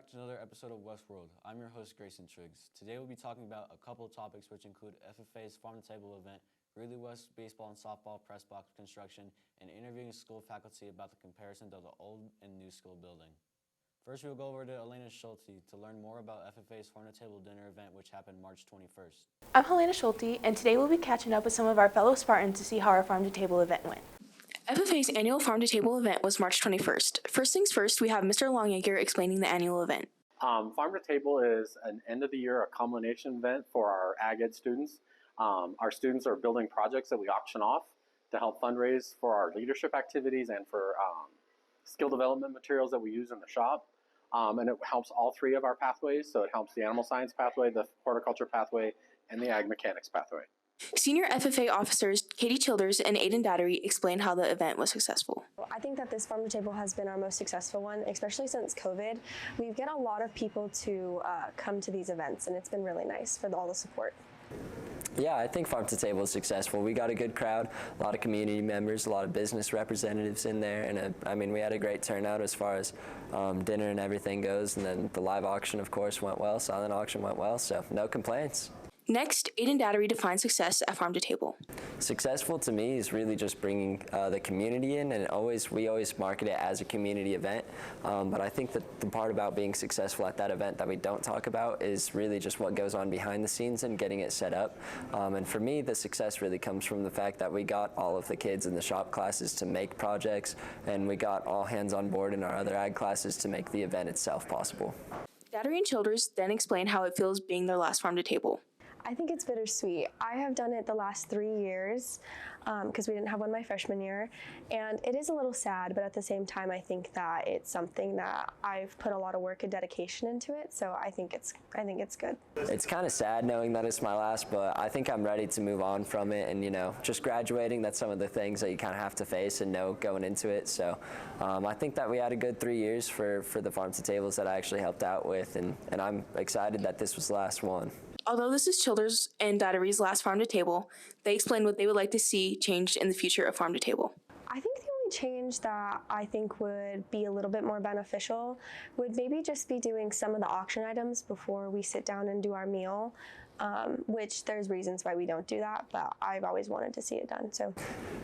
back to another episode of Westworld. I'm your host, Greyson Triggs. Today we'll be talking about a couple of topics which include FFA's farm-to-table event, Greeley West baseball and softball press box construction, and interviewing school faculty about the comparison of the old and new school building. First, we'll go over to Helena Shulte to learn more about FFA's farm-to-table dinner event, which happened March 21st. I'm Helena Shulte, and today we'll be catching up with some of our fellow Spartans to see how our farm-to-table event went. FFA's annual farm-to-table event was March 21st. First things first, we have Mr. Longacre explaining the annual event. Farm-to-table is an end-of-the-year culmination event for our ag ed students. Our students are building projects that we auction off to help fundraise for our leadership activities and for skill development materials that we use in the shop. And it helps all three of our pathways. So it helps the animal science pathway, the horticulture pathway, and the ag mechanics pathway. Senior FFA officers Katie Childers and Aiden Dattery explained how the event was successful. I think that this farm-to-table has been our most successful one, especially since COVID. We get a lot of people to come to these events, and it's been really nice for all the support. Yeah, I think Farm-to-Table is successful. We got a good crowd, a lot of community members, a lot of business representatives in there, and we had a great turnout as far as dinner and everything goes, and then the live auction, of course, went well, silent auction went well, so no complaints. Next, Aiden Dattery defines success at Farm-to-Table. Successful to me is really just bringing the community in, and we always market it as a community event. But I think that the part about being successful at that event that we don't talk about is really just what goes on behind the scenes and getting it set up. And for me, the success really comes from the fact that we got all of the kids in the shop classes to make projects, and we got all hands on board in our other ag classes to make the event itself possible. Dattery and Childers then explain how it feels being their last Farm-to-Table. I think it's bittersweet. I have done it the last 3 years because we didn't have one my freshman year, and it is a little sad, but at the same time I think that it's something that I've put a lot of work and dedication into it, so I think it's good. It's kind of sad knowing that it's my last, but I think I'm ready to move on from it, and just graduating, that's some of the things that you kind of have to face and know going into it. So I think that we had a good 3 years for the farm-to-tables that I actually helped out with, and I'm excited that this was the last one. Although this is Childers and Dattery's last Farm-to-Table, they explained what they would like to see changed in the future of Farm-to-Table. I think the only change that I think would be a little bit more beneficial would maybe just be doing some of the auction items before we sit down and do our meal, which there's reasons why we don't do that, but I've always wanted to see it done. So,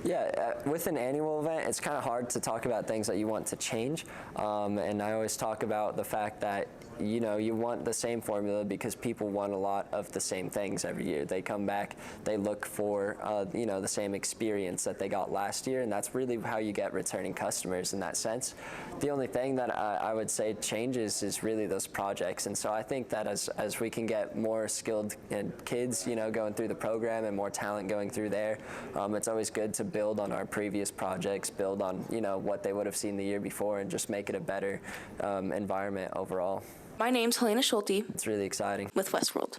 yeah, with an annual event, it's kind of hard to talk about things that you want to change, and I always talk about the fact that you want the same formula because people want a lot of the same things every year. They come back, they look for the same experience that they got last year, and that's really how you get returning customers in that sense. The only thing that I would say changes is really those projects, and so I think that as we can get more skilled kids going through the program and more talent going through there, it's always good to build on our previous projects, build on what they would have seen the year before, and just make it a better environment overall. My name's Helena Shulte. It's really exciting. With Westworld.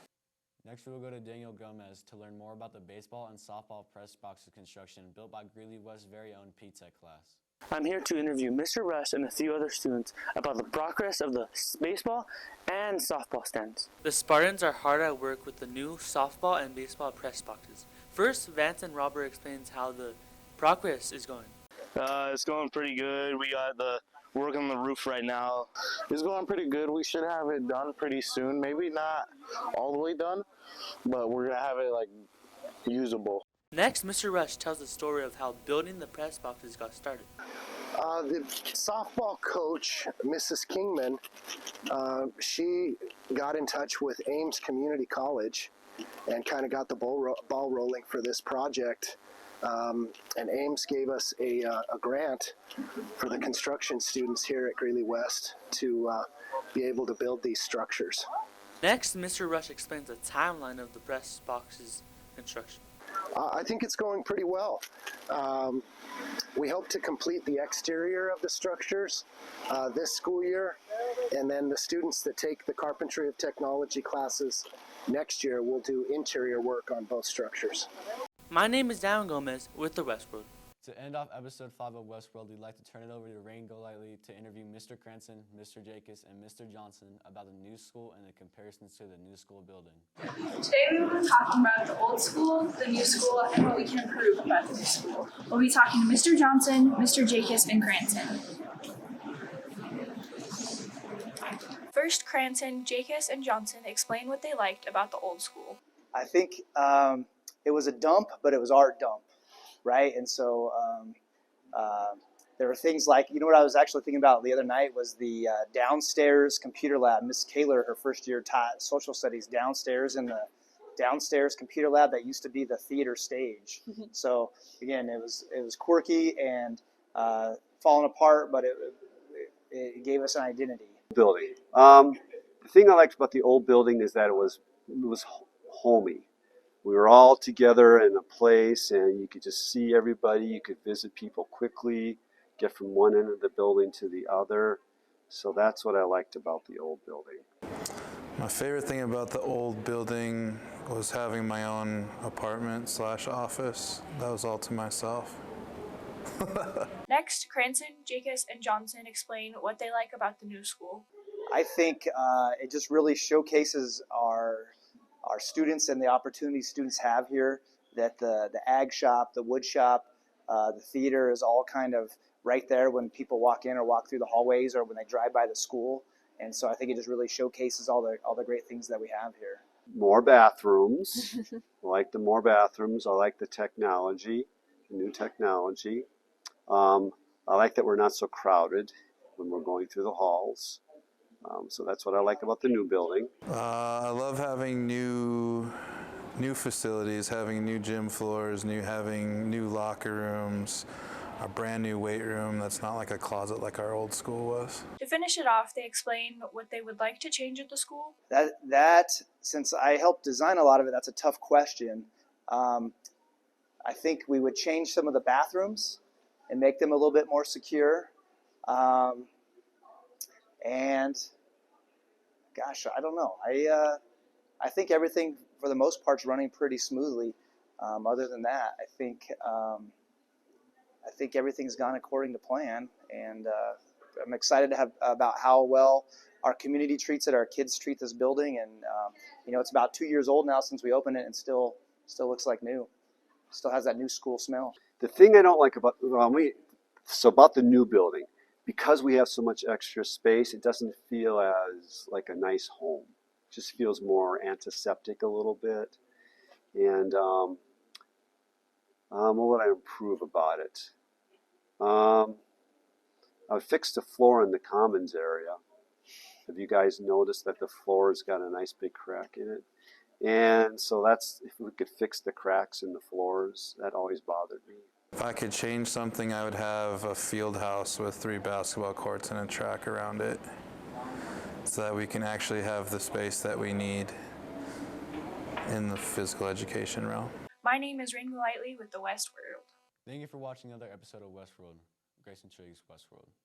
Next, we'll go to Daniel Gomez to learn more about the baseball and softball press boxes construction built by Greeley West's very own P-Tech class. I'm here to interview Mr. Russ and a few other students about the progress of the baseball and softball stands. The Spartans are hard at work with the new softball and baseball press boxes. First, Vance and Robert explains how the progress is going. It's going pretty good. We got the work on the roof right now. It's going pretty good. We should have it done pretty soon. Maybe not all the way done, but we're gonna have it usable. Next, Mr. Rush tells the story of how building the press boxes got started. The softball coach, Mrs. Kingman, she got in touch with Ames Community College and kind of got the ball rolling for this project. And Ames gave us a grant for the construction students here at Greeley West to be able to build these structures. Next, Mr. Rush explains the timeline of the press boxes construction. I think it's going pretty well. We hope to complete the exterior of the structures this school year, and then the students that take the Carpentry of Technology classes next year will do interior work on both structures. My name is Daniel Gomez with the Westworld. To end off episode 5 of Westworld, we'd like to turn it over to Rainn Golightly to interview Mr. Cranston, Mr. Jacobs, and Mr. Johnson about the new school and the comparisons to the new school building. Today we will be talking about the old school, the new school, and what we can improve about the new school. We'll be talking to Mr. Johnson, Mr. Jacobs, and Cranston. First, Cranston, Jacobs, and Johnson explain what they liked about the old school. I think it was a dump, but it was our dump, right? And so there were things like, you know what I was actually thinking about the other night was the downstairs computer lab. Miss Kaler, her first year taught social studies downstairs in the downstairs computer lab that used to be the theater stage. So again, it was quirky and falling apart, but it gave us an identity. Building. The thing I liked about the old building is that it was homey. We were all together in a place, and you could just see everybody. You could visit people quickly, get from one end of the building to the other. So that's what I liked about the old building. My favorite thing about the old building was having my own apartment/office. That was all to myself. Next, Cranston, Jacobs, and Johnson explain what they like about the new school. I think it just really showcases our students and the opportunities students have here, that the ag shop, the wood shop, the theater is all kind of right there when people walk in or walk through the hallways or when they drive by the school. And so I think it just really showcases all the great things that we have here. More bathrooms. I like the more bathrooms. I like the technology, the new technology. I like that we're not so crowded when we're going through the halls. So that's what I like about the new building. I love having new facilities, having new gym floors, having new locker rooms, a brand new weight room that's not like a closet like our old school was. To finish it off, they explain what they would like to change at the school. That since I helped design a lot of it, that's a tough question. I think we would change some of the bathrooms and make them a little bit more secure. And gosh, I don't know. I think everything for the most part's running pretty smoothly. Other than that, I think everything's gone according to plan, and I'm excited to have about how well our community treats it, our kids treat this building, and it's about 2 years old now since we opened it, and still looks like new. Still has that new school smell. The thing I don't like about about the new building, because we have so much extra space, it doesn't feel as like a nice home. It just feels more antiseptic a little bit. And what would I improve about it? I would fix the floor in the commons area. Have you guys noticed that the floor's got a nice big crack in it? And so that's, if we could fix the cracks in the floors, that always bothered me. If I could change something, I would have a field house with 3 basketball courts and a track around it, so that we can actually have the space that we need in the physical education realm. My name is Rainn Golightly with the West World. Thank you for watching another episode of Westworld. Greyson Triggs, Westworld.